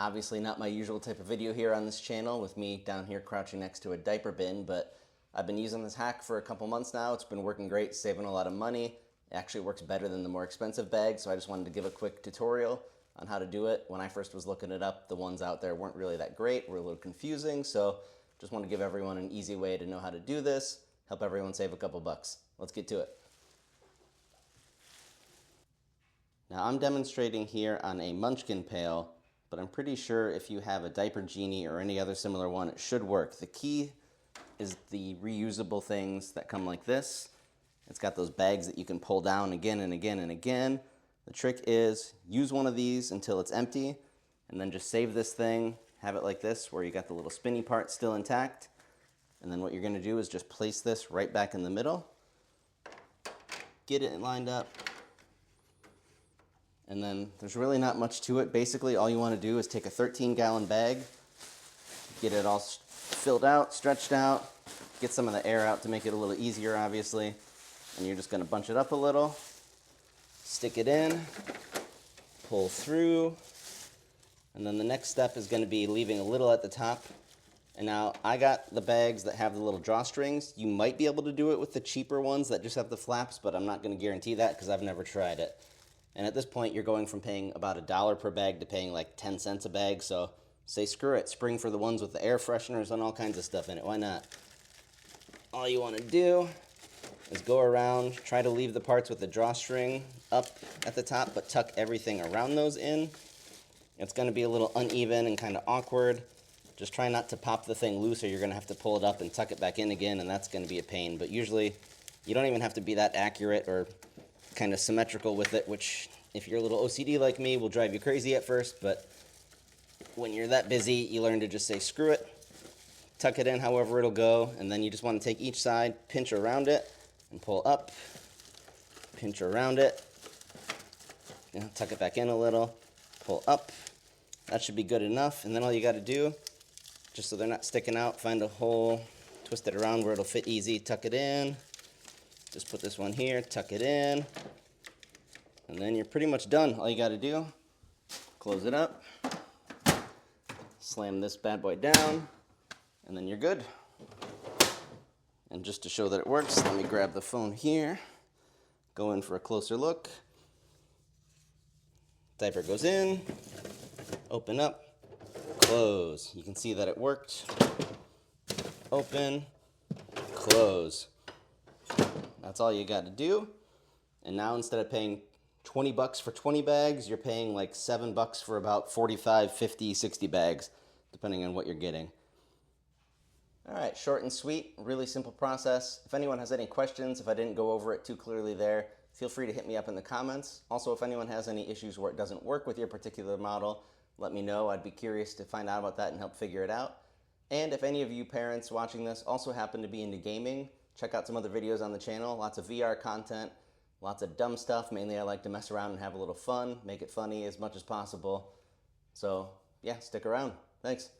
Obviously not my usual type of video here on this channel with me down here crouching next to a diaper bin, but I've been using this hack for a couple months now. It's been working great, saving a lot of money. It actually works better than the more expensive bags, so I just wanted to give a quick tutorial on how to do it. When I first was looking it up, the ones out there weren't really that great, were a little confusing, so just want to give everyone an easy way to know how to do this, help everyone save a couple bucks. Let's get to it. Now I'm demonstrating here on a Munchkin pail, but I'm pretty sure if you have a Diaper Genie or any other similar one, it should work. The key is the reusable things that come like this. It's got those bags that you can pull down again and again and again. The trick is use one of these until it's empty, and then just save this thing, have it like this where you got the little spinny part still intact. And then what you're gonna do is just place this right back in the middle, get it lined up, and then there's really not much to it. Basically, all you want to do is take a 13-gallon bag, get it all filled out, stretched out, get some of the air out to make it a little easier, obviously. And you're just going to bunch it up a little, stick it in, pull through, and then the next step is going to be leaving a little at the top. And now I got the bags that have the little drawstrings. You might be able to do it with the cheaper ones that just have the flaps, but I'm not going to guarantee that because I've never tried it. And at this point, you're going from paying about $1 per bag to paying like 10 cents a bag. So say screw it, spring for the ones with the air fresheners and all kinds of stuff in it. Why not? All you want to do is go around, try to leave the parts with the drawstring up at the top, but tuck everything around those in. It's going to be a little uneven and kind of awkward. Just try not to pop the thing loose or you're going to have to pull it up and tuck it back in again, and that's going to be a pain. But usually, you don't even have to be that accurate or kind of symmetrical with it, which if you're a little OCD like me will drive you crazy at first, but when you're that busy, you learn to just say screw it, tuck it in however it'll go, and then you just want to take each side, pinch around it, and pull up, pinch around it, tuck it back in a little, pull up. That should be good enough, and then all you got to do, just so they're not sticking out, find a hole, twist it around where it'll fit easy, tuck it in. Just put this one here, tuck it in, and then you're pretty much done. All you got to do, close it up, slam this bad boy down, and then you're good. And just to show that it works, let me grab the phone here, go in for a closer look. Diaper goes in, open up, close. You can see that it worked. Open, close. That's all you got to do. And now instead of paying 20 bucks for 20 bags, you're paying like $7 for about 45, 50, 60 bags, depending on what you're getting. All right, short and sweet, really simple process. If anyone has any questions, if I didn't go over it too clearly there, feel free to hit me up in the comments. Also, if anyone has any issues where it doesn't work with your particular model, let me know. I'd be curious to find out about that and help figure it out. And if any of you parents watching this also happen to be into gaming, check out some other videos on the channel. Lots of VR content, lots of dumb stuff. Mainly I like to mess around and have a little fun, make it funny as much as possible. So yeah, stick around. Thanks.